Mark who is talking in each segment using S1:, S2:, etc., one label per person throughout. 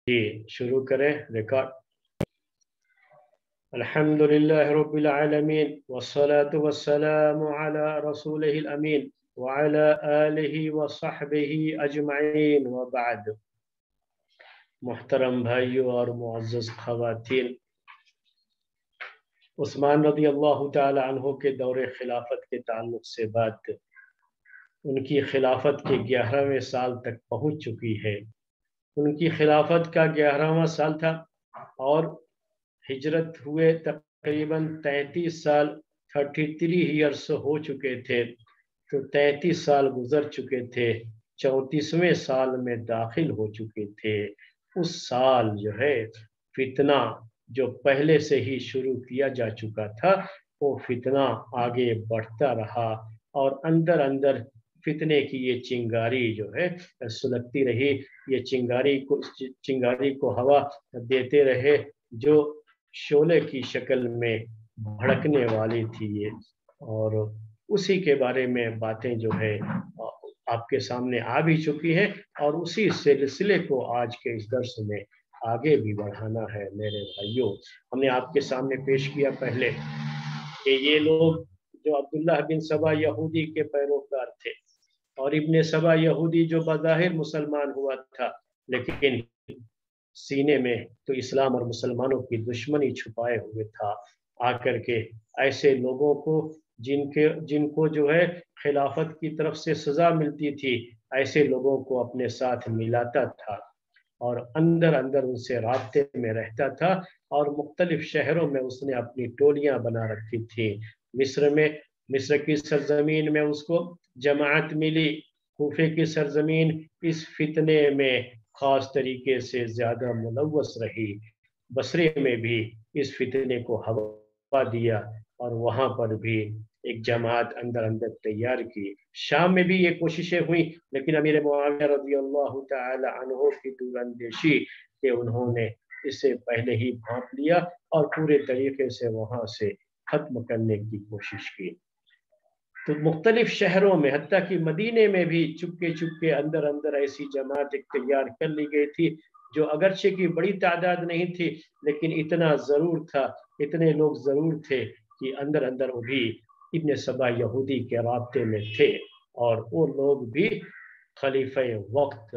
S1: جی شروع کریں ریکارڈ۔ الحمدللہ رب العالمین والصلاة والسلام علی رسولہ الامین وعلی آلہ وصحبہ اجمعین وبعد۔ محترم بھائیوں اور معزز خواتین، عثمان رضی اللہ تعالی عنہ کے دور خلافت کے تعلق سے بات ان کی خلافت کے 11ویں سال تک پہنچ چکی ہے۔ ان کی خلافت کا 11واں سال تھا اور ہجرت ہوئے تقریباً 33 سال 33 ایئرس ہو چکے تھے، تو 33 سال گزر چکے تھے، 34ویں سال میں داخل ہو چکے تھے۔ اس سال جو ہے فتنہ جو پہلے سے ہی شروع کیا جا چکا تھا وہ فتنہ آگے بڑھتا رہا اور اندر اندر فتنے کی یہ چنگاری جو ہے سلگتی رہی۔ یہ چنگاری کو ہوا دیتے رہے جو شعلے کی شکل میں بھڑکنے والی تھی یہ، اور اسی کے بارے میں باتیں جو ہے آپ کے سامنے آ بھی چکی ہے اور اسی سلسلے کو آج کے اس درس میں آگے بھی بڑھانا ہے۔ میرے بھائیوں، ہم نے آپ کے سامنے پیش کیا پہلے کہ یہ لوگ جو عبداللہ بن سبا یہودی کے پیروکار تھے اور ابن سبا یہودی جو بظاہر مسلمان ہوا تھا لیکن سینے میں تو اسلام اور مسلمانوں کی دشمنی چھپائے ہوئے تھا، آ کر کے ایسے لوگوں کو جن کو جو ہے خلافت کی طرف سے سزا ملتی تھی، ایسے لوگوں کو اپنے ساتھ ملاتا تھا اور اندر اندر ان سے رابطے میں رہتا تھا اور مختلف شہروں میں اس نے اپنی ٹولیاں بنا رکھی تھی۔ مصر کی سرزمین میں اس کو جماعت ملی، کوفے کی سرزمین اس فتنے میں خاص طریقے سے زیادہ ملوث رہی، بصرے میں بھی اس فتنے کو ہوا دیا اور وہاں پر بھی ایک جماعت اندر اندر تیار کی۔ شام میں بھی یہ کوششیں ہوئیں لیکن امیر معاویہ رضی اللہ تعالی عنہ کی دور اندیشی کہ انہوں نے اسے پہلے ہی بھانپ لیا اور پورے طریقے سے وہاں سے ختم کرنے کی کوشش کی۔ تو مختلف شہروں میں حتیٰ کہ مدینے میں بھی چپکے اندر اندر ایسی جماعت تیار کر لی گئی تھی جو اگرچہ کی بڑی تعداد نہیں تھی لیکن اتنا ضرور تھا، اتنے لوگ ضرور تھے کہ اندر اندر وہ بھی ابن سبا یہودی کے رابطے میں تھے اور وہ لوگ بھی خلیفہ وقت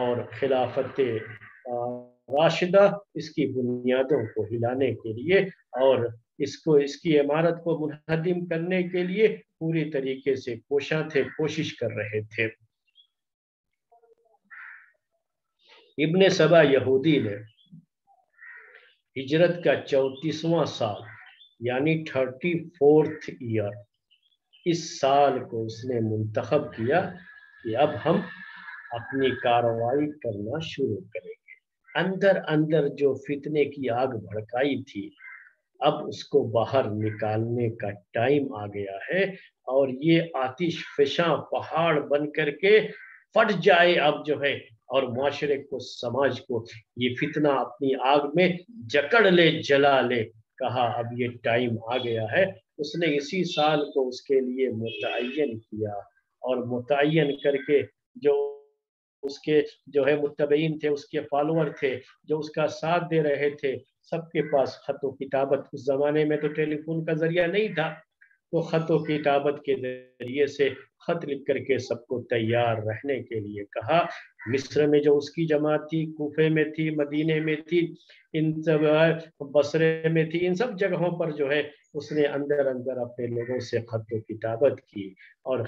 S1: اور خلافت راشدہ اس کی بنیادوں کو ہلانے کے لیے اور اس کی عمارت کو منہدم کرنے کے لیے پوری طریقے سے کوشش کر رہے تھے۔ ابن سبا یہودی نے ہجرت کا 34واں سال یعنی 34th ایئر، اس سال کو اس نے منتخب کیا کہ اب ہم اپنی کارروائی کرنا شروع کریں گے۔ اندر اندر جو فتنے کی آگ بھڑکائی تھی اب اس کو باہر نکالنے کا ٹائم آ گیا ہے اور یہ آتش فشاں پہاڑ بن کر کے پھٹ جائے اب جو ہے، اور معاشرے کو سماج کو یہ فتنہ اپنی آگ میں جکڑ لے، جلا لے۔ کہا اب یہ ٹائم آ گیا ہے۔ اس نے اسی سال کو اس کے لیے متعین کیا اور متعین کر کے جو اس کے جو ہے متبعین تھے، اس کے فالوور تھے جو اس کا ساتھ دے رہے تھے، سب کے پاس خط و کتابت، اس زمانے میں تو ٹیلی فون کا ذریعہ نہیں تھا، تو خط و کتابت کے ذریعے سے خط لکھ کر کے سب کو تیار رہنے کے لیے کہا۔ مصر میں جو اس کی جماعت تھی، کوفے میں تھی، مدینے میں تھی، ان سب بصرے میں تھی، ان سب جگہوں پر جو ہے اس نے اندر اندر اپنے لوگوں سے خط و کتابت کی اور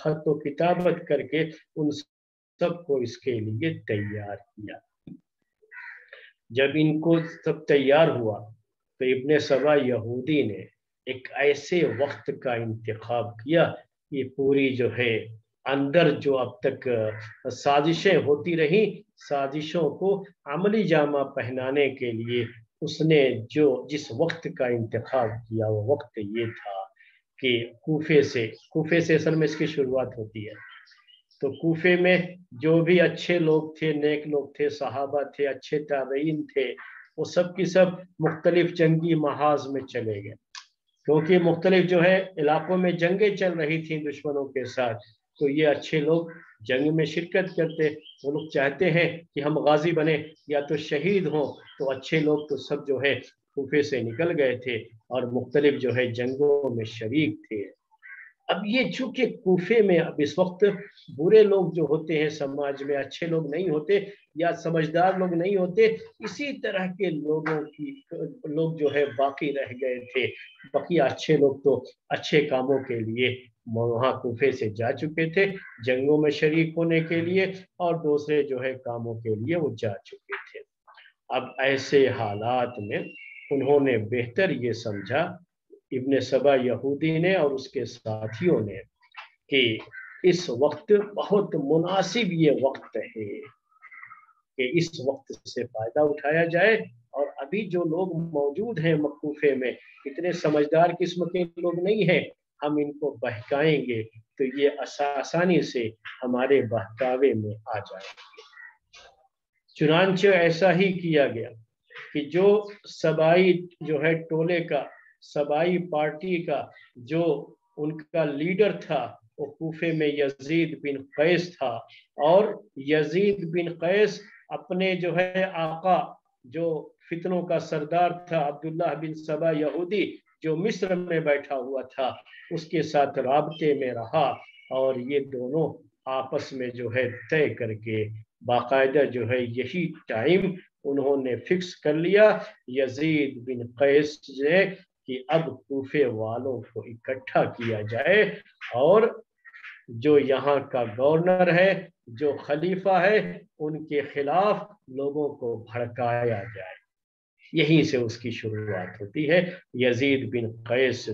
S1: خط و کتابت کر کے ان سب کو اس کے لیے تیار کیا۔ جب ان کو سب تیار ہوا تو ابن سبا یہودی نے ایک ایسے وقت کا انتخاب کیا کہ پوری جو ہے اندر جو اب تک سازشیں ہوتی رہیں، سازشوں کو عملی جامہ پہنانے کے لیے اس نے جس وقت کا انتخاب کیا وہ وقت یہ تھا کہ کوفے سے اصل میں اس کی شروعات ہوتی ہے۔ تو کوفے میں جو بھی اچھے لوگ تھے، نیک لوگ تھے، صحابہ تھے، اچھے تابعین تھے، وہ سب کی سب مختلف جنگی محاذ میں چلے گئے، کیونکہ مختلف جو ہے علاقوں میں جنگیں چل رہی تھیں دشمنوں کے ساتھ۔ تو یہ اچھے لوگ جنگ میں شرکت کرتے، وہ لوگ چاہتے ہیں کہ ہم غازی بنے یا تو شہید ہوں، تو اچھے لوگ تو سب جو ہے کوفے سے نکل گئے تھے اور مختلف جو ہے جنگوں میں شریک تھے۔ اب یہ چونکہ کوفے میں اب اس وقت برے لوگ جو ہوتے ہیں سماج میں، اچھے لوگ نہیں ہوتے یا سمجھدار لوگ نہیں ہوتے، اسی طرح کے لوگ جو ہے باقی رہ گئے تھے۔ بقیہ اچھے لوگ تو اچھے کاموں کے لیے وہاں کوفے سے جا چکے تھے، جنگوں میں شریک ہونے کے لیے اور دوسرے جو ہے کاموں کے لیے وہ جا چکے تھے۔ اب ایسے حالات میں انہوں نے بہتر یہ سمجھا، ابن سبا یہودی نے اور اس کے ساتھیوں نے، کہ اس وقت بہت مناسب یہ وقت ہے کہ اس وقت سے فائدہ اٹھایا جائے، اور ابھی جو لوگ موجود ہیں کوفے میں اتنے سمجھدار قسم کے لوگ نہیں ہیں، ہم ان کو بہکائیں گے تو یہ آسانی سے ہمارے بہکاوے میں آ جائیں گے۔ چنانچہ ایسا ہی کیا گیا کہ جو سبائی جو ہے ٹولے کا، سبائی پارٹی کا جو ان کا لیڈر تھا، وہ کوفے میں یزید بن قیس تھا، اور یزید بن قیس اپنے جو ہے آقا جو فتنوں کا سردار تھا عبداللہ بن سبا یہودی جو مصر میں بیٹھا ہوا تھا، اس کے ساتھ رابطے میں رہا، اور یہ دونوں آپس میں جو ہے طے کر کے باقاعدہ جو ہے یہی ٹائم انہوں نے فکس کر لیا یزید بن قیس سے کہ اب کوفے والوں کو اکٹھا کیا جائے، اور جو یہاں کا گورنر ہے، جو خلیفہ ہے، ان کے خلاف لوگوں کو بھڑکایا جائے۔ یہیں سے اس کی شروعات ہوتی ہے۔ یزید بن قیس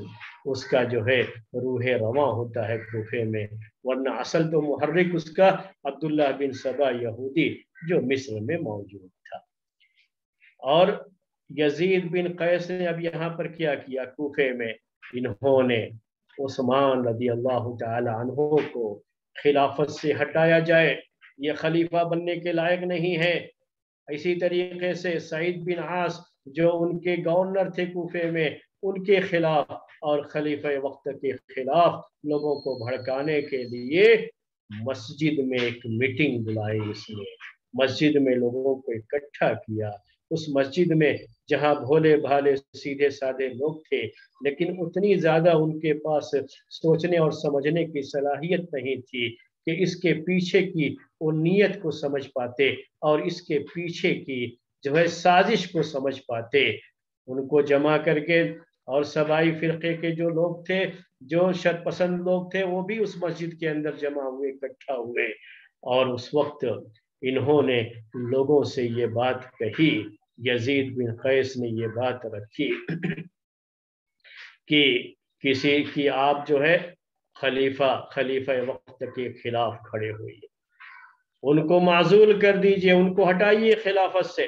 S1: اس کا جو ہے روح رواں ہوتا ہے کوفے میں، ورنہ اصل تو محرک اس کا عبداللہ بن سبا یہودی جو مصر میں موجود تھا۔ اور یزید بن قیس نے اب یہاں پر کیا کیا کوفے میں، انہوں نے عثمان رضی اللہ تعالی عنہ کو خلافت سے ہٹایا جائے، یہ خلیفہ بننے کے لائق نہیں ہے۔ اسی طریقے سے سعید بن عاص جو ان کے گورنر تھے کوفے میں، ان کے خلاف اور خلیفہ وقت کے خلاف لوگوں کو بھڑکانے کے لیے مسجد میں ایک میٹنگ بلائی، اس نے مسجد میں لوگوں کو اکٹھا کیا۔ اس مسجد میں جہاں بھولے بھالے سیدھے سادے لوگ تھے، لیکن اتنی زیادہ ان کے پاس سوچنے اور سمجھنے کی صلاحیت نہیں تھی کہ اس کے پیچھے کی وہ نیت کو سمجھ پاتے اور اس کے پیچھے کی جو ہے سازش کو سمجھ پاتے۔ ان کو جمع کر کے، اور سبائی فرقے کے جو لوگ تھے، جو شر پسند لوگ تھے، وہ بھی اس مسجد کے اندر جمع ہوئے، اکٹھا ہوئے، اور اس وقت انہوں نے لوگوں سے یہ بات کہی، یزید بن قیس نے یہ بات رکھی کہ کسی کی آپ جو ہے خلیفہ وقت کے خلاف کھڑے ہوئے، ان کو معزول کر دیجئے، ان کو ہٹائیے خلافت سے،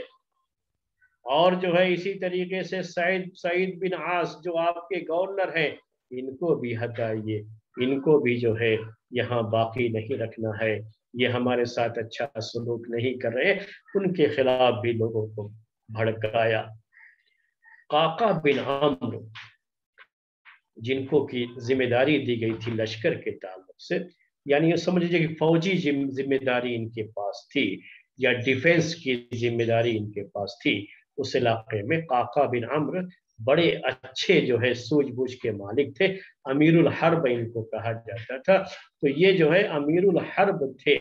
S1: اور جو ہے اسی طریقے سے سعید بن عاص جو آپ کے گورنر ہیں، ان کو بھی ہٹائیے، ان کو بھی جو ہے یہاں باقی نہیں رکھنا ہے، یہ ہمارے ساتھ اچھا سلوک نہیں کر رہے۔ ان کے خلاف بھی لوگوں کو بھڑکایا۔ قعقاع بن عمرو جن کو کی ذمہ داری دی گئی تھی لشکر کے تعلق سے، یعنی یہ سمجھ لیجیے کہ فوجی ذمہ داری ان کے پاس تھی یا ڈیفنس کی ذمہ داری ان کے پاس تھی، اس علاقے میں قعقاع بن عمرو بڑے اچھے جو ہے سوجھ بوجھ کے مالک تھے، امیر الحرب ان کو کہا جاتا تھا۔ تو یہ جو ہے امیر الحرب تھے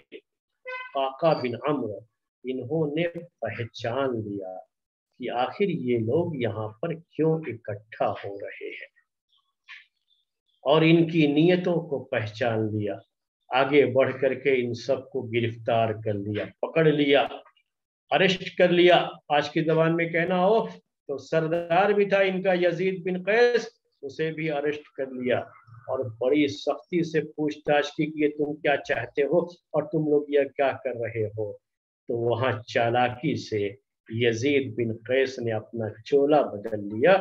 S1: قعقاع بن عمرو، انہوں نے پہچان لیا کہ آخر یہ لوگ یہاں پر کیوں اکٹھا ہو رہے ہیں، اور ان کی نیتوں کو پہچان لیا، آگے بڑھ کر کے ان سب کو گرفتار کر لیا، پکڑ لیا، اریسٹ کر لیا۔ آج کی زبان میں کہنا ہو تو سردار بھی تھا ان کا یزید بن قیس، اسے بھی اریسٹ کر لیا، اور بڑی سختی سے پوچھ تاچھ کی کہ تم کیا چاہتے ہو اور تم لوگ یہ کیا کر رہے ہو۔ تو وہاں چالاکی سے یزید بن قیس نے اپنا چولا بدل لیا،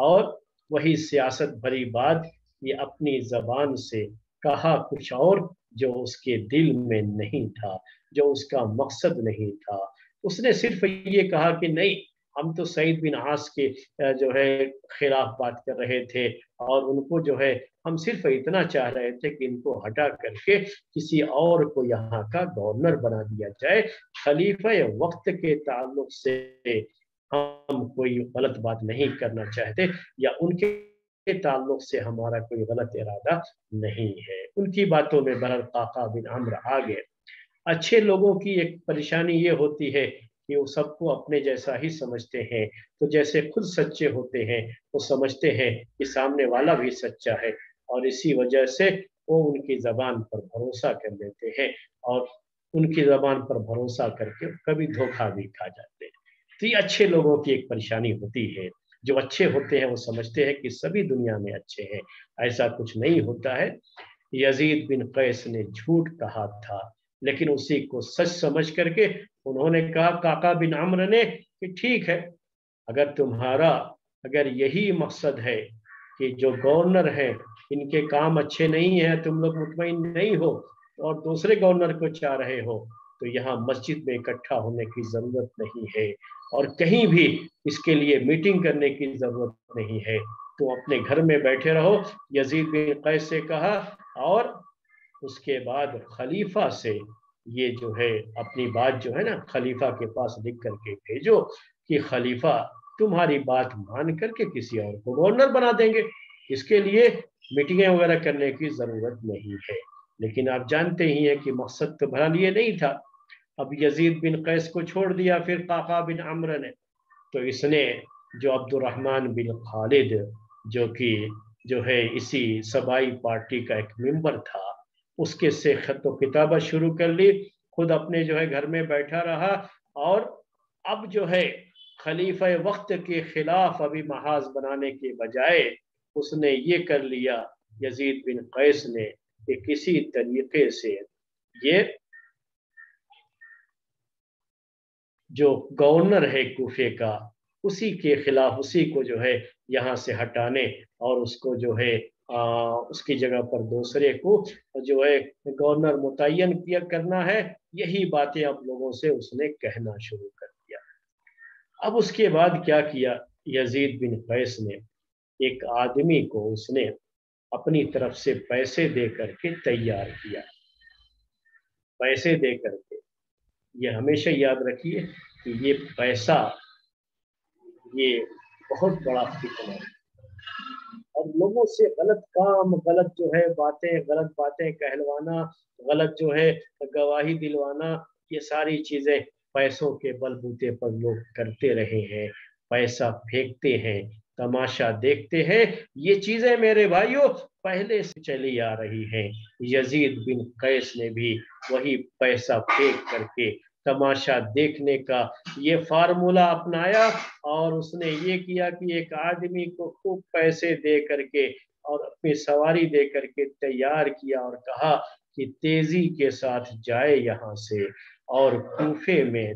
S1: اور وہی سیاست بھری بات یہ اپنی زبان سے کہا کچھ اور جو اس کے دل میں نہیں تھا، جو اس کا مقصد نہیں تھا۔ اس نے صرف یہ کہا کہ نہیں، ہم تو سعید بن عاص کے جو ہے خلاف بات کر رہے تھے، اور ان کو جو ہے ہم صرف اتنا چاہ رہے تھے کہ ان کو ہٹا کر کے کسی اور کو یہاں کا گورنر بنا دیا جائے۔ خلیفہ وقت کے تعلق سے ہم کوئی غلط بات نہیں کرنا چاہتے، یا ان کے تعلق سے ہمارا کوئی غلط ارادہ نہیں ہے۔ ان کی باتوں میں بہرحال قعقاع بن عمرو آ گئے۔ اچھے لوگوں کی ایک پریشانی یہ ہوتی ہے کہ وہ سب کو اپنے جیسا ہی سمجھتے ہیں، تو جیسے خود سچے ہوتے ہیں وہ سمجھتے ہیں کہ سامنے والا بھی سچا ہے، اور اسی وجہ سے وہ ان کی زبان پر بھروسہ کر لیتے ہیں، اور ان کی زبان پر بھروسہ کر کے کبھی دھوکہ بھی کھا جاتے ہیں۔ تو یہ اچھے لوگوں کی ایک پریشانی ہوتی ہے۔ جو اچھے ہوتے ہیں وہ سمجھتے ہیں کہ سبھی دنیا میں اچھے ہیں، ایسا کچھ نہیں ہوتا ہے۔ یزید بن قیس نے جھوٹ کہا تھا، لیکن اسی کو سچ سمجھ کر کے انہوں نے کہا، قعقاع بن عمرو نے، کہ ٹھیک ہے، اگر یہی مقصد ہے کہ جو گورنر ہیں ان کے کام اچھے نہیں ہیں، تم لوگ مطمئن نہیں ہو اور دوسرے گورنر کو چاہ رہے ہو، تو یہاں مسجد میں اکٹھا ہونے کی ضرورت نہیں ہے، اور کہیں بھی اس کے لیے میٹنگ کرنے کی ضرورت نہیں ہے، تو اپنے گھر میں بیٹھے رہو۔ یزید بن قیس سے کہا، اور اس کے بعد خلیفہ سے یہ جو ہے اپنی بات جو ہے نا خلیفہ کے پاس لکھ کر کے بھیجو کہ خلیفہ تمہاری بات مان کر کے کسی اور کو گورنر بنا دیں گے، اس کے لیے میٹنگیں وغیرہ کرنے کی ضرورت نہیں ہے۔ لیکن آپ جانتے ہی ہیں کہ مقصد تو بھلا یہ نہیں تھا۔ اب یزید بن قیس کو چھوڑ دیا پھر قعقاع بن عمرو نے، تو اس نے جو عبد الرحمن بن خالد جو ہے اسی سبائی پارٹی کا ایک ممبر تھا، اس کے سے خط و کتابت شروع کر لی، خود اپنے جو ہے گھر میں بیٹھا رہا، اور اب جو ہے خلیفہ وقت کے خلاف ابھی محاذ بنانے کے بجائے اس نے یہ کر لیا یزید بن قیس نے کہ کسی طریقے سے یہ جو گورنر ہے کوفے کا، اسی کے خلاف اسی کو جو ہے یہاں سے ہٹانے، اور اس کو جو ہے اس کی جگہ پر دوسرے کو جو ہے گورنر متعین کیا کرنا ہے، یہی باتیں اب لوگوں سے اس نے کہنا شروع کر دیا۔ اب اس کے بعد کیا کیا یزید بن قیس نے، ایک آدمی کو اس نے اپنی طرف سے پیسے دے کر کے تیار کیا، پیسے دے کر کے۔ یہ ہمیشہ یاد رکھیے کہ یہ پیسہ یہ بہت بڑا فتنہ ہے، اور لوگوں سے غلط کام، غلط جو ہے باتیں، غلط باتیں کہلوانا، غلط جو ہے گواہی دلوانا، یہ ساری چیزیں پیسوں کے بل بوتے پر لوگ کرتے رہے ہیں، پیسہ پھینکتے ہیں، تماشا دیکھتے ہیں۔ یہ چیزیں میرے بھائیوں پہلے سے چلی آ رہی ہیں۔ یزید بن قیس نے بھی وہی پیسہ پھینک کر کے تماشا دیکھنے کا یہ فارمولا اپنایا، اور اس نے یہ کیا کہ ایک آدمی کو خوب پیسے دے کر کے اور اپنی سواری دے کر کے تیار کیا، اور کہا کہ تیزی کے ساتھ جائے یہاں سے، اور کوفے میں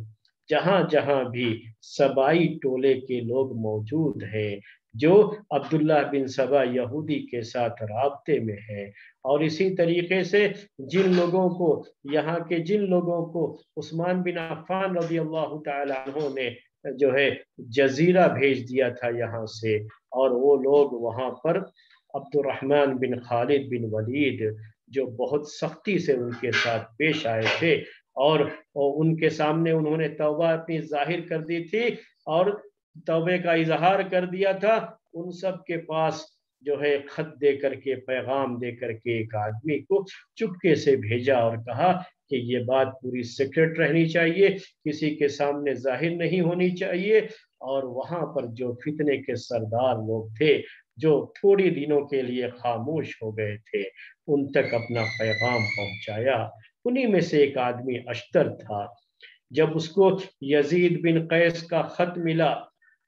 S1: جہاں جہاں بھی سبائی ٹولے کے لوگ موجود ہیں جو عبداللہ بن سبا یہودی کے ساتھ رابطے میں ہیں، اور اسی طریقے سے جن لوگوں کو عثمان بن عفان رضی اللہ تعالی عنہ نے جو ہے جزیرہ بھیج دیا تھا یہاں سے، اور وہ لوگ وہاں پر عبد الرحمن بن خالد بن ولید جو بہت سختی سے ان کے ساتھ پیش آئے تھے، اور ان کے سامنے انہوں نے توبہ اپنی ظاہر کر دی تھی اور توبے کا اظہار کر دیا تھا، ان سب کے پاس جو ہے خط دے کر کے، پیغام دے کر کے ایک آدمی کو چپکے سے بھیجا، اور کہا کہ یہ بات پوری سیکرٹ رہنی چاہیے، کسی کے سامنے ظاہر نہیں ہونی چاہیے، اور وہاں پر جو فتنے کے سردار لوگ تھے جو تھوڑی دنوں کے لیے خاموش ہو گئے تھے، ان تک اپنا پیغام پہنچایا۔ انہی میں سے ایک آدمی اشتر تھا۔ جب اس کو یزید بن قیس کا خط ملا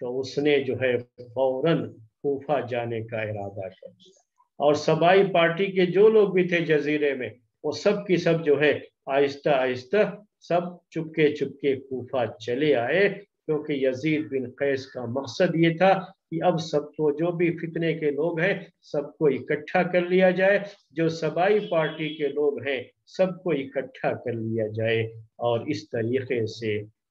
S1: تو اس نے جو ہے فوراً کوفہ جانے کا ارادہ کر دیا، اور سبائی پارٹی کے جو لوگ بھی تھے جزیرے میں، وہ سب کی سب جو ہے آہستہ آہستہ سب چپکے چپکے کوفہ چلے آئے، کیونکہ یزید بن قیس کا مقصد یہ تھا کہ اب سب کو جو بھی فتنے کے لوگ ہیں سب کو اکٹھا کر لیا جائے، جو سبائی پارٹی کے لوگ ہیں سب کو اکٹھا کر لیا جائے، اور اس طریقے سے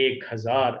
S1: 1000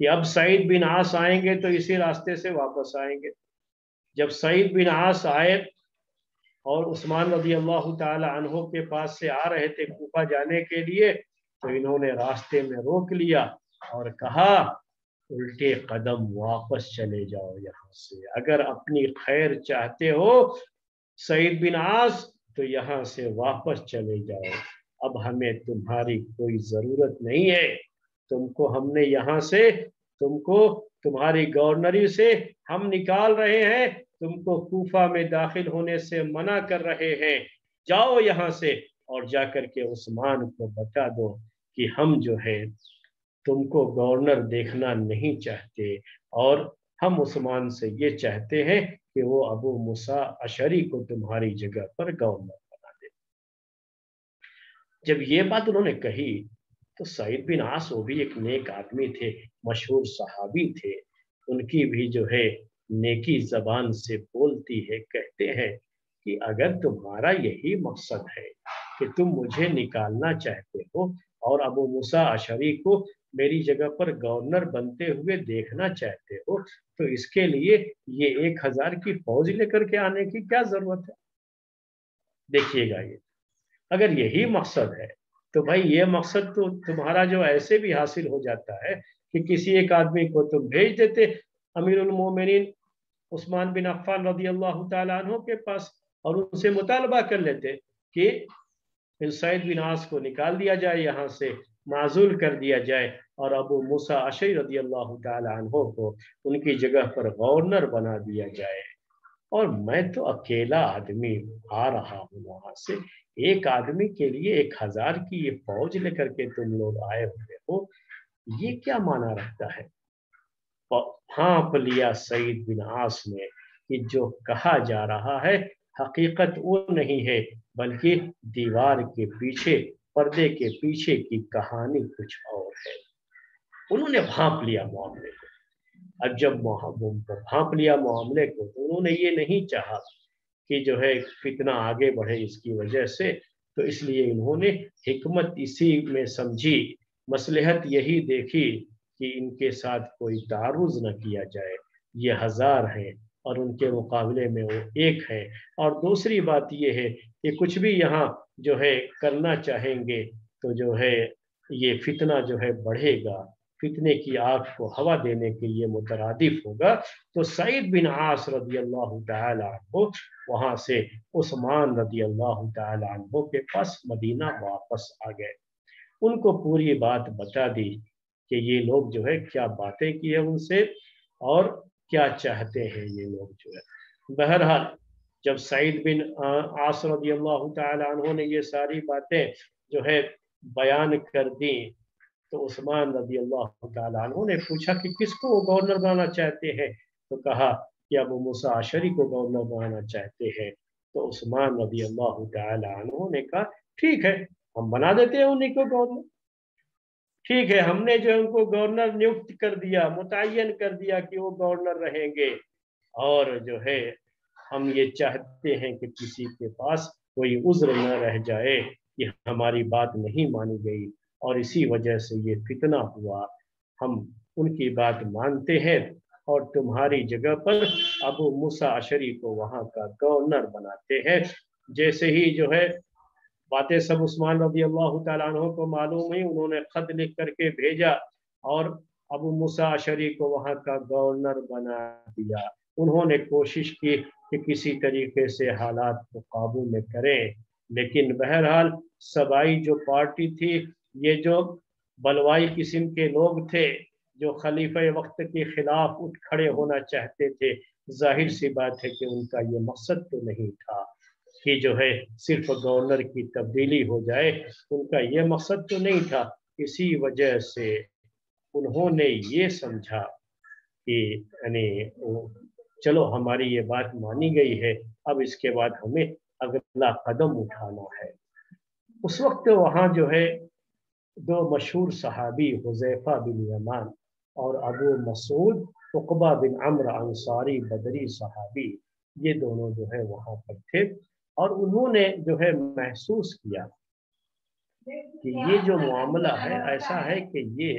S1: کہ اب سعید بن عاص آئیں گے تو اسی راستے سے واپس آئیں گے۔ جب سعید بن عاص آئے اور عثمان رضی اللہ تعالی عنہ کے پاس سے آ رہے تھے کوفہ جانے کے لیے، تو انہوں نے راستے میں روک لیا اور کہا الٹے قدم واپس چلے جاؤ یہاں سے، اگر اپنی خیر چاہتے ہو سعید بن عاص تو یہاں سے واپس چلے جاؤ، اب ہمیں تمہاری کوئی ضرورت نہیں ہے، تم کو ہم نے یہاں سے، تم کو تمہاری گورنری سے ہم نکال رہے ہیں، تم کو کوفہ میں داخل ہونے سے منع کر رہے ہیں، جاؤ یہاں سے اور جا کر کے عثمان کو بتا دو کہ ہم جو ہے تم کو گورنر دیکھنا نہیں چاہتے، اور ہم عثمان سے یہ چاہتے ہیں کہ وہ ابو موسیٰ اشعری کو تمہاری جگہ پر گورنر بنا دے۔ جب یہ بات انہوں نے کہی تو سعید بن عاص وہ بھی ایک نیک آدمی تھے، مشہور صحابی تھے، ان کی بھی جو ہے نیکی زبان سے بولتی ہے، کہتے ہیں کہ اگر تمہارا یہی مقصد ہے کہ تم مجھے نکالنا چاہتے ہو اور ابو موسیٰ اشعری کو میری جگہ پر گورنر بنتے ہوئے دیکھنا چاہتے ہو تو اس کے لیے یہ 1000 کی فوج لے کر کے آنے کی کیا ضرورت ہے؟ دیکھیے گا، یہ اگر یہی مقصد ہے تو بھائی یہ مقصد تو تمہارا جو ایسے بھی حاصل ہو جاتا ہے کہ کسی ایک آدمی کو تم بھیج دیتے امیر المومنین عثمان بن عفان رضی اللہ تعالیٰ عنہ کے پاس اور ان سے مطالبہ کر لیتے کہ سعید بن عاص کو نکال دیا جائے، یہاں سے معزول کر دیا جائے اور ابو موسیٰ اشعری رضی اللہ تعالیٰ عنہ کو ان کی جگہ پر گورنر بنا دیا جائے، اور میں تو اکیلا آدمی آ رہا ہوں وہاں سے، ایک آدمی کے لیے 1000 کی یہ فوج لے کر کے تم لوگ آئے ہوئے ہو، یہ کیا معنی رکھتا ہے؟ بھانپ لیا سعید بن عاص نے کہ جو کہا جا رہا ہے حقیقت وہ نہیں ہے بلکہ دیوار کے پیچھے، پردے کے پیچھے کی کہانی کچھ اور ہے۔ انہوں نے بھانپ لیا معاملے کو، اب جب بھانپ لیا معاملے کو تو انہوں نے یہ نہیں چاہا کہ جو ہے فتنہ آگے بڑھے اس کی وجہ سے، تو اس لیے انہوں نے حکمت اسی میں سمجھی، مصلحت یہی دیکھی کہ ان کے ساتھ کوئی تعارض نہ کیا جائے، یہ 1000 ہیں اور ان کے مقابلے میں وہ 1 ہے، اور دوسری بات یہ ہے کہ کچھ بھی یہاں جو ہے کرنا چاہیں گے تو جو ہے یہ فتنہ جو ہے بڑھے گا، فتنے کی آگ کو ہوا دینے کے لیے مترادف ہوگا، تو سعید بن عاص رضی اللہ تعالی عنہ وہاں سے عثمان رضی اللہ تعالی عنہ کے پاس مدینہ واپس آ گئے، ان کو پوری بات بتا دی کہ یہ لوگ جو ہے کیا باتیں کی ہیں ان سے اور کیا چاہتے ہیں یہ لوگ جو ہے۔ بہرحال جب سعید بن عاص رضی اللہ تعالی عنہ نے یہ ساری باتیں جو ہے بیان کر دی تو عثمان رضی اللہ تعالیٰ عنہ نے پوچھا کہ کس کو وہ گورنر بنانا چاہتے ہیں، تو کہا کہ ابو موسیٰ اشعری کو گورنر بنانا چاہتے ہیں، تو عثمان رضی اللہ تعالیٰ عنہ نے کہا ٹھیک ہے ہم بنا دیتے ہیں انہیں کو گورنر، ٹھیک ہے ہم نے جو ان کو گورنر نیوکت کر دیا، متعین کر دیا کہ وہ گورنر رہیں گے، اور جو ہے ہم یہ چاہتے ہیں کہ کسی کے پاس کوئی عذر نہ رہ جائے کہ ہماری بات نہیں مانی گئی اور اسی وجہ سے یہ فتنہ ہوا، ہم ان کی بات مانتے ہیں اور تمہاری جگہ پر ابو موسیٰ اشعری کو وہاں کا گورنر بناتے ہیں۔ جیسے ہی جو ہے باتیں سب عثمان رضی اللہ تعالیٰ عنہ کو معلوم ہوئی، انہوں نے خط لکھ کر کے بھیجا اور ابو موسیٰ اشعری کو وہاں کا گورنر بنا دیا۔ انہوں نے کوشش کی کہ کسی طریقے سے حالات کو قابو میں کریں، لیکن بہرحال سبائی جو پارٹی تھی، یہ جو بلوائی قسم کے لوگ تھے جو خلیفہ وقت کے خلاف اٹھ کھڑے ہونا چاہتے تھے، ظاہر سی بات ہے کہ ان کا یہ مقصد تو نہیں تھا کہ جو ہے صرف گورنر کی تبدیلی ہو جائے، ان کا یہ مقصد تو نہیں تھا، اسی وجہ سے انہوں نے یہ سمجھا کہ یعنی چلو ہماری یہ بات مانی گئی ہے، اب اس کے بعد ہمیں اگلا قدم اٹھانا ہے۔ اس وقت وہاں جو ہے 2 مشہور صحابی حذیفہ بن یمان اور ابو مسعود عقبہ بن عمرو انصاری بدری صحابی، یہ دونوں جو ہے وہاں پر تھے، اور انہوں نے جو ہے محسوس کیا کہ یہ جو معاملہ ہے ایسا ہے کہ یہ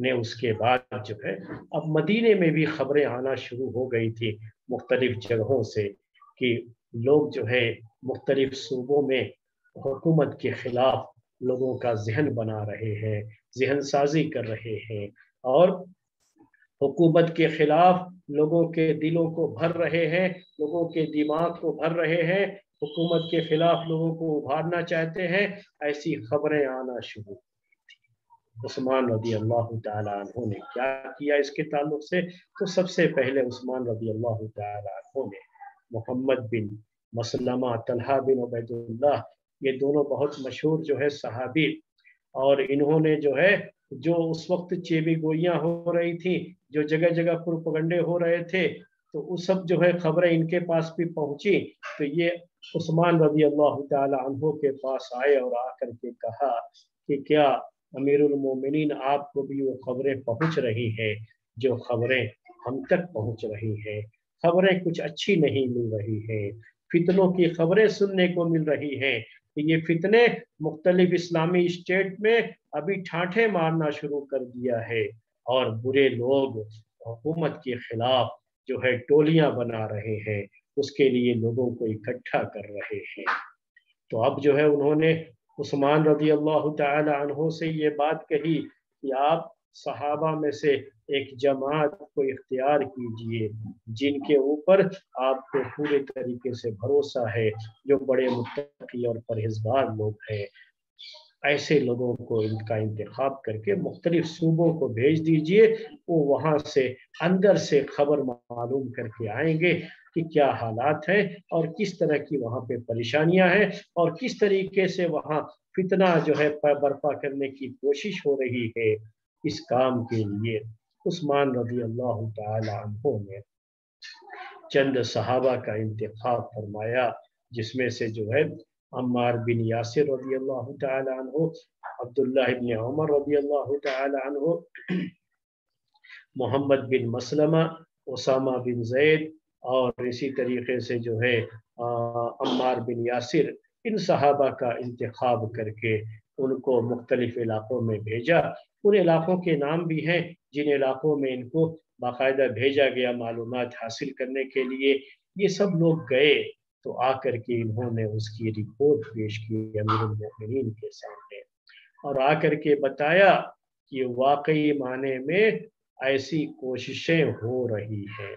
S1: نے اس کے بعد جو ہے اب مدینے میں بھی خبریں آنا شروع ہو گئی تھی مختلف جگہوں سے کہ لوگ جو ہے مختلف صوبوں میں حکومت کے خلاف لوگوں کا ذہن بنا رہے ہیں، ذہن سازی کر رہے ہیں، اور حکومت کے خلاف لوگوں کے دلوں کو بھر رہے ہیں، لوگوں کے دماغ کو بھر رہے ہیں، حکومت کے خلاف لوگوں کو ابھارنا چاہتے ہیں، ایسی خبریں آنا شروع۔ عثمان رضی اللہ تعالیٰ عنہ نے کیا کیا اس کے تعلق سے؟ تو سب سے پہلے عثمان رضی اللہ تعالیٰ عنہ نے محمد بن مسلمہ، طلحہ بن عبید اللہ، یہ دونوں بہت مشہور جو ہے صحابی، اور انہوں نے جو ہے جو اس وقت چیبی گوئیاں ہو رہی تھی، جو جگہ جگہ پروپیگنڈے ہو رہے تھے، تو وہ سب جو ہے خبریں ان کے پاس بھی پہنچی، تو یہ عثمان رضی اللہ تعالی عنہ کے پاس آئے اور آ کر کے کہا کہ کیا امیر المومنین آپ کو بھی وہ خبریں پہنچ رہی ہیں جو خبریں ہم تک پہنچ رہی ہیں؟ خبریں کچھ اچھی نہیں مل رہی ہیں، فتنوں کی خبریں سننے کو مل رہی ہیں کہ یہ فتنے مختلف اسلامی اسٹیٹ میں ابھی ٹھاٹھے مارنا شروع کر دیا ہے، اور برے لوگ حکومت کے خلاف جو ہے ٹولیاں بنا رہے ہیں، اس کے لیے لوگوں کو اکٹھا کر رہے ہیں۔ تو اب جو ہے انہوں نے عثمان رضی اللہ تعالی عنہ سے یہ بات کہی کہ آپ صحابہ میں سے ایک جماعت کو اختیار کیجئے جن کے اوپر آپ کو پورے طریقے سے بھروسہ ہے، جو بڑے متقی اور پرہیزگار لوگ ہیں، ایسے لوگوں کو ان کا انتخاب کر کے مختلف صوبوں کو بھیج دیجئے، وہ وہاں سے اندر سے خبر معلوم کر کے آئیں گے کہ کیا حالات ہیں اور کس طرح کی وہاں پہ پریشانیاں ہیں اور کس طریقے سے وہاں فتنہ جو ہے برپا کرنے کی کوشش ہو رہی ہے۔ اس کام کے لیے عثمان رضی اللہ تعالی عنہ نے چند صحابہ کا انتخاب فرمایا، جس میں سے جو ہے عمار بن یاسر رضی اللہ تعالی عنہ، عبداللہ بن عمر رضی اللہ تعالی عنہ، محمد بن مسلمہ، اسامہ بن زید، اور اسی طریقے سے جو ہے عمار بن یاسر، ان صحابہ کا انتخاب کر کے ان کو مختلف علاقوں میں بھیجا۔ ان علاقوں کے نام بھی ہیں جن علاقوں میں ان کو باقاعدہ بھیجا گیا معلومات حاصل کرنے کے لیے۔ یہ سب لوگ گئے تو آ کر کے انہوں نے اس کی رپورٹ پیش کی امیر المومنین کے سامنے، اور آ کر کے بتایا کہ واقعی معنی میں ایسی کوششیں ہو رہی ہیں،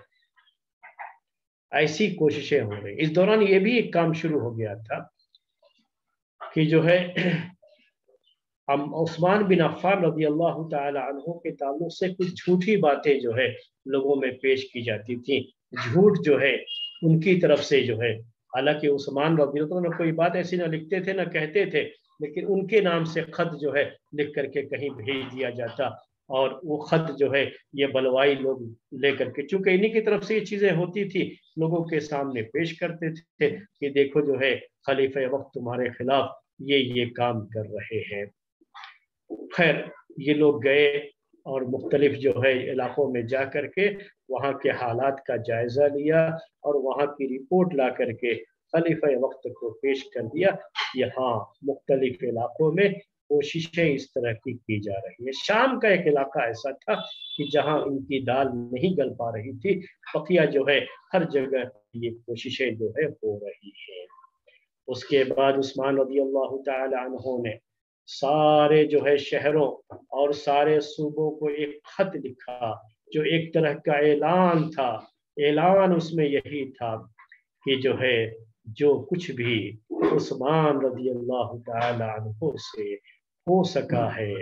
S1: ایسی کوششیں ہو رہی۔ اس دوران یہ بھی ایک کام شروع ہو گیا تھا کہ جو ہے عثمان بن عفان رضی اللہ تعالی عنہ کے تعلق سے کچھ جھوٹی باتیں جو ہے لوگوں میں پیش کی جاتی تھیں، جھوٹ جو ہے ان کی طرف سے جو ہے، حالانکہ عثمان رضی اللہ عنہ کوئی بات ایسی نہ لکھتے تھے نہ کہتے تھے، لیکن ان کے نام سے خط جو ہے لکھ کر کے کہیں بھیج دیا جاتا، اور وہ خط جو ہے یہ بلوائی لوگ لے کر کے، چونکہ انہی کی طرف سے یہ چیزیں ہوتی تھی، لوگوں کے سامنے پیش کرتے تھے کہ دیکھو جو ہے خلیفہ وقت تمہارے خلاف یہ کام کر رہے ہیں۔ خیر یہ لوگ گئے اور مختلف جو ہے علاقوں میں جا کر کے وہاں کے حالات کا جائزہ لیا اور وہاں کی رپورٹ لا کر کے خلیفہ وقت کو پیش کر دیا۔ یہاں مختلف علاقوں میں کوششیں اس طرح کی جا رہی ہے۔ شام کا ایک علاقہ ایسا تھا کہ جہاں ان کی دال نہیں گل پا رہی تھی، بقیہ جو ہے ہر جگہ یہ کوششیں جو ہے ہو رہی ہیں۔ اس کے بعد عثمان رضی اللہ تعالی عنہ نے سارے جو ہے شہروں اور سارے صوبوں کو ایک خط لکھا جو ایک طرح کا اعلان تھا۔ اعلان اس میں یہی تھا کہ جو ہے جو کچھ بھی عثمان رضی اللہ تعالی عنہ سے ہو سکا ہے،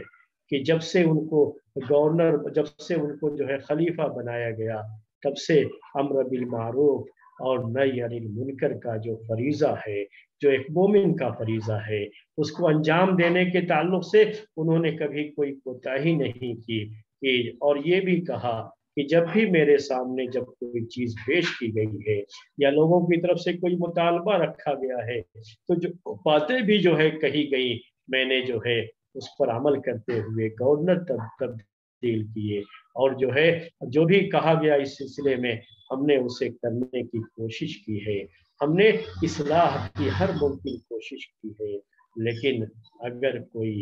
S1: کہ جب سے ان کو گورنر، جب سے ان کو جو ہے خلیفہ بنایا گیا، تب سے امر بالمعروف اور نہی عن المنکر کا جو فریضہ ہے، جو ایک مومن کا فریضہ ہے، اس کو انجام دینے کے تعلق سے انہوں نے کبھی کوئی کوتاہی نہیں کی، اور یہ بھی کہا کہ جب بھی میرے سامنے جب کوئی چیز پیش کی گئی ہے یا لوگوں کی طرف سے کوئی مطالبہ رکھا گیا ہے، تو جو باتیں بھی جو ہے کہی گئی، میں نے جو ہے اس پر عمل کرتے ہوئے گورنر تبدیل کیے، اور جو ہے جو بھی کہا گیا اس سلسلے میں ہم نے اسے کرنے کی کوشش کی ہے، ہم نے اصلاح کی ہر ممکن کوشش کی ہے۔ لیکن اگر کوئی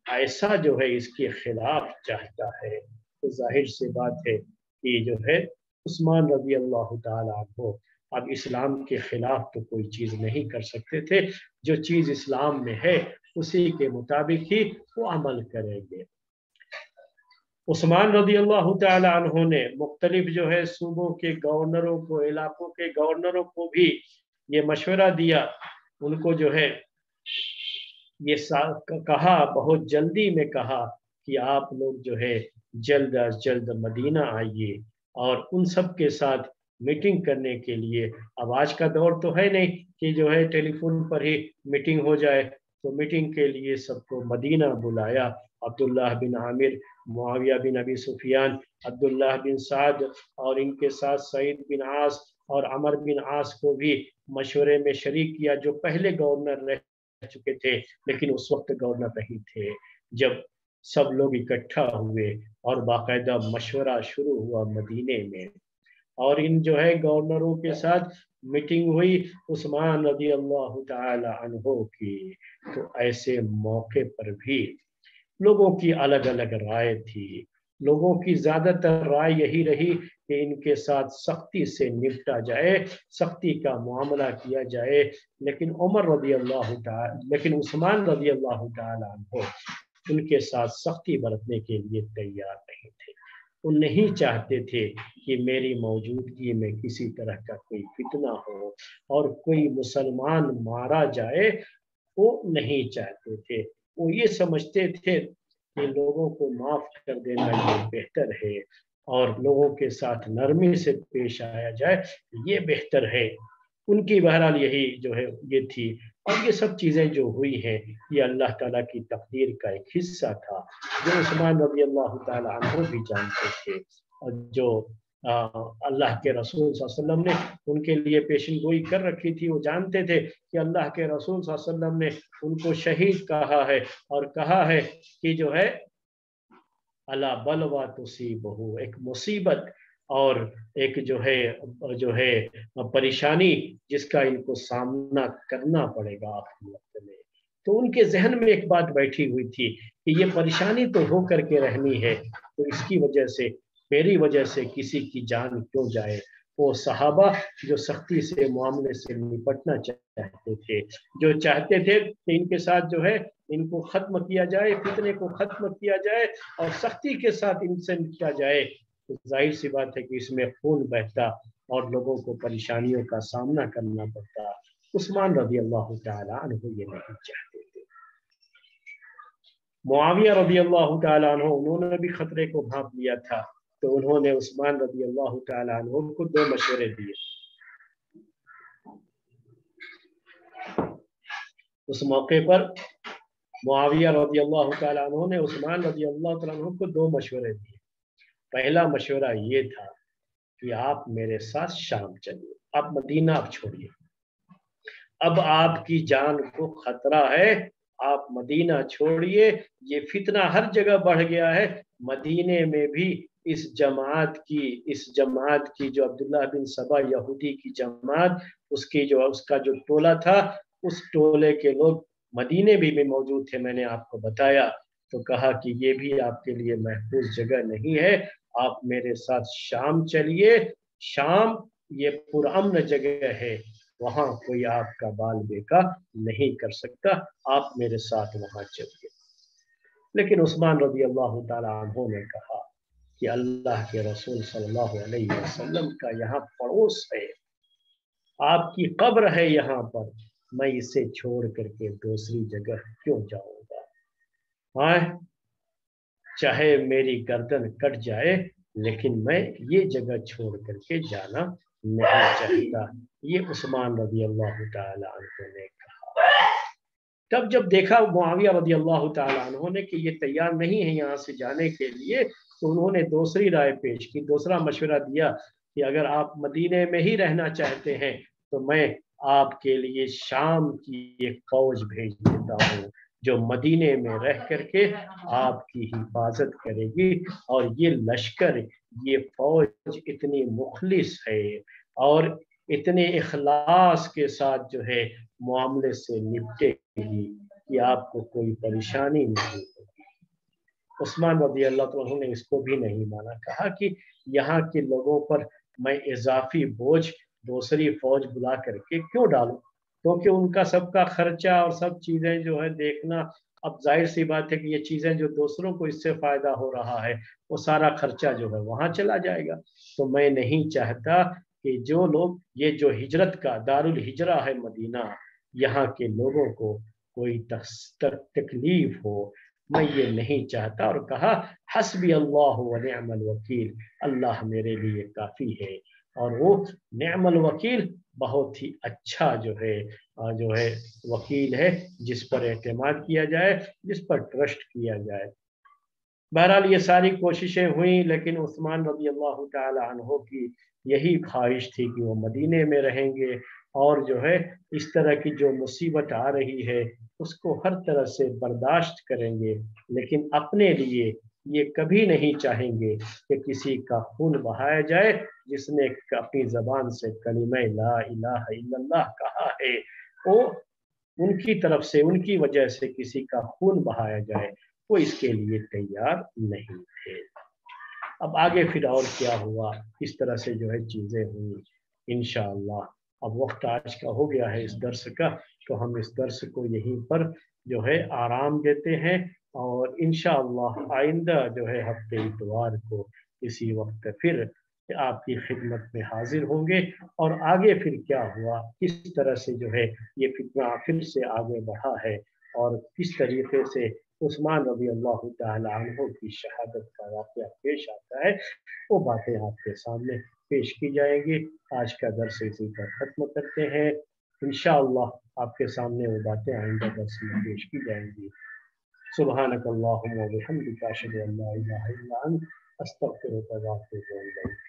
S1: ایسا جو ہے اس کے خلاف چاہتا ہے تو ظاہر سے بات ہے کہ جو ہے عثمان رضی اللہ تعالی عنہ اب اسلام کے خلاف تو کوئی چیز نہیں کر سکتے تھے، جو چیز اسلام میں ہے اسی کے مطابق ہی وہ عمل کریں گے۔ عثمان رضی اللہ تعالی عنہ نے مختلف جو ہے صوبوں کے گورنروں کو، علاقوں کے گورنروں کو بھی یہ مشورہ دیا، ان کو جو ہے یہ کہا، بہت جلدی میں کہا کہ آپ لوگ جو ہے جلد از جلد مدینہ آئیے اور ان سب کے ساتھ میٹنگ کرنے کے لیے۔ اب آج کا دور تو ہے نہیں کہ جو ہے ٹیلی فون پر ہی میٹنگ ہو جائے، تو میٹنگ کے لیے سب کو مدینہ بلایا۔ عبداللہ بن عامر، معاویہ بن ابی سفیان، عبداللہ بن سعد اور ان کے ساتھ سعید بن عاص اور عمر بن عاص کو بھی مشورے میں شریک کیا، جو پہلے گورنر رہ چکے تھے لیکن اس وقت گورنر نہیں تھے۔ جب سب لوگ اکٹھا ہوئے اور باقاعدہ مشورہ شروع ہوا مدینے میں، اور ان جو ہے گورنروں کے ساتھ میٹنگ ہوئی عثمان رضی اللہ تعالی عنہ کی، تو ایسے موقع پر بھی لوگوں کی الگ الگ رائے تھی۔ لوگوں کی زیادہ تر رائے یہی رہی کہ ان کے ساتھ سختی سے نپٹا جائے، سختی کا معاملہ کیا جائے، لیکن عثمان رضی اللہ تعالی عنہ ان کے ساتھ سختی برتنے کے لیے تیار نہیں تھے۔ وہ نہیں چاہتے تھے کہ میری موجودگی میں کسی طرح کا کوئی فتنہ ہو اور کوئی مسلمان مارا جائے، وہ نہیں چاہتے تھے۔ وہ یہ سمجھتے تھے کہ لوگوں کو معاف کر دینا یہ بہتر ہے اور لوگوں کے ساتھ نرمی سے پیش آیا جائے یہ بہتر ہے۔ ان کی بہرحال یہی جو ہے یہ تھی، اور یہ سب چیزیں جو ہوئی ہیں یہ اللہ تعالیٰ کی تقدیر کا ایک حصہ تھا، جو عثمان رضی اللہ تعالیٰ عنہ بھی جانتے تھے، اور جو اللہ کے رسول صلی اللہ علیہ وسلم نے ان کے لیے پیشن گوئی کر رکھی تھی۔ وہ جانتے تھے کہ اللہ کے رسول صلی اللہ علیہ وسلم نے ان کو شہید کہا ہے، اور کہا ہے کہ جو ہے الا بلوا تصیبہ، ایک مصیبت اور ایک جو ہے پریشانی جس کا ان کو سامنا کرنا پڑے گا آخری وقت میں۔ تو ان کے ذہن میں ایک بات بیٹھی ہوئی تھی کہ یہ پریشانی تو ہو کر کے رہنی ہے، تو اس کی وجہ سے، میری وجہ سے کسی کی جان کیوں جائے۔ وہ صحابہ جو سختی سے معاملے سے نپٹنا چاہتے تھے، جو چاہتے تھے کہ ان کے ساتھ جو ہے ان کو ختم کیا جائے، فتنے کو ختم کیا جائے اور سختی کے ساتھ ان سے نپٹا جائے، تو ظاہر سی بات ہے کہ اس میں خون بہتا اور لوگوں کو پریشانیوں کا سامنا کرنا پڑتا۔ عثمان رضی اللہ تعالی عنہ یہ نہیں چاہتے تھے۔ معاویہ رضی اللہ تعالی عنہ انہوں نے بھی خطرے کو بھانپ لیا تھا، تو انہوں نے عثمان رضی اللہ تعالی عنہ کو 2 مشورے دیے۔ اس موقع پر معاویہ رضی اللہ تعالی عنہ نے عثمان رضی اللہ تعالی عنہ کو 2 مشورے دیے۔ پہلا مشورہ یہ تھا کہ آپ میرے ساتھ شام چلیے، آپ مدینہ اب چھوڑیے، اب آپ کی جان کو خطرہ ہے، آپ مدینہ چھوڑیے، یہ فتنہ ہر جگہ بڑھ گیا ہے۔ مدینے میں بھی اس جماعت کی جو عبداللہ بن سبا یہودی کی جماعت، اس کا جو ٹولہ تھا، اس ٹولے کے لوگ مدینے بھی موجود تھے، میں نے آپ کو بتایا۔ تو کہا کہ یہ بھی آپ کے لیے محفوظ جگہ نہیں ہے، آپ میرے ساتھ شام چلیے، شام یہ پرامن جگہ ہے، وہاں کوئی آپ کا بال بیکا نہیں کر سکتا، آپ میرے ساتھ وہاں چلیے۔ لیکن عثمان رضی اللہ تعالی عنہ نے کہا کہ اللہ کے رسول صلی اللہ علیہ وسلم کا یہاں پڑوس ہے، آپ کی قبر ہے یہاں پر، میں اسے چھوڑ کر کے دوسری جگہ کیوں جاؤں گا؟ چاہے میری گردن کٹ جائے لیکن میں یہ جگہ چھوڑ کر کے جانا نہیں چاہتا، یہ عثمان رضی اللہ تعالی عنہ نے کہا۔ تب جب دیکھا معاویہ رضی اللہ تعالی عنہ نے کہ یہ تیار نہیں ہے یہاں سے جانے کے لیے، تو انہوں نے دوسری رائے پیش کی، دوسرا مشورہ دیا کہ اگر آپ مدینے میں ہی رہنا چاہتے ہیں تو میں آپ کے لیے شام کی ایک فوج بھیج دیتا ہوں جو مدینے میں رہ کر کے آپ کی حفاظت کرے گی، اور یہ لشکر، یہ فوج اتنی مخلص ہے اور اتنے اخلاص کے ساتھ جو ہے معاملے سے نپٹے گی کہ آپ کو کوئی پریشانی نہیں ہوگی۔ عثمان رضی اللہ عنہ نے اس کو بھی نہیں مانا، کہا کہ یہاں کے لوگوں پر میں اضافی بوجھ دوسری فوج بلا کر کے کیوں ڈالوں، کیونکہ ان کا سب کا خرچہ اور سب چیزیں جو ہے دیکھنا، اب ظاہر سی بات ہے کہ یہ چیزیں جو دوسروں کو اس سے فائدہ ہو رہا ہے وہ سارا خرچہ جو ہے وہاں چلا جائے گا۔ تو میں نہیں چاہتا کہ جو لوگ، یہ جو ہجرت کا دارالہجرہ ہے مدینہ، یہاں کے لوگوں کو کوئی تکلیف ہو، میں یہ نہیں چاہتا، اور کہا حسبی اللہ و نعم الوکیل، اللہ میرے لیے کافی ہے، اور وہ نعم الوکیل بہت ہی اچھا جو ہے وکیل ہے، جس پر اعتماد کیا جائے، جس پر ٹرسٹ کیا جائے۔ بہرحال یہ ساری کوششیں ہوئیں، لیکن عثمان رضی اللہ تعالی عنہ کی یہی خواہش تھی کہ وہ مدینے میں رہیں گے، اور جو ہے اس طرح کی جو مصیبت آ رہی ہے اس کو ہر طرح سے برداشت کریں گے، لیکن اپنے لیے یہ کبھی نہیں چاہیں گے کہ کسی کا خون بہایا جائے جس نے اپنی زبان سے کلمہ لا الہ الا اللہ کہا ہے، وہ ان کی طرف سے، ان کی وجہ سے کسی کا خون بہایا جائے، وہ اس کے لیے تیار نہیں تھے۔ اب آگے پھر اور کیا ہوا، کس طرح سے جو ہے چیزیں ہوئی، انشاءاللہ اب وقت آج کا ہو گیا ہے اس درس کا، تو ہم اس درس کو یہیں پر جو ہے آرام دیتے ہیں، اور انشاءاللہ آئندہ جو ہے ہفتے اتوار کو اسی وقت پھر آپ کی خدمت میں حاضر ہوں گے، اور آگے پھر کیا ہوا، کس طرح سے جو ہے یہ فتنہ پھر سے آگے بڑھا ہے، اور کس طریقے سے عثمان رضی اللہ تعالی عنہ کی شہادت کا واقعہ پیش آتا ہے، وہ باتیں آپ کے سامنے پیش کی جائیں گی۔ آج کا درس اسی پر ختم کرتے ہیں، انشاءاللہ آپ کے سامنے وہ باتیں آئندہ درس میں پیش کی جائیں گی۔ سبحانک اللہم و بحمدک، اشہد ان لا الہ الا انت، استغفرک و اتوب الیک۔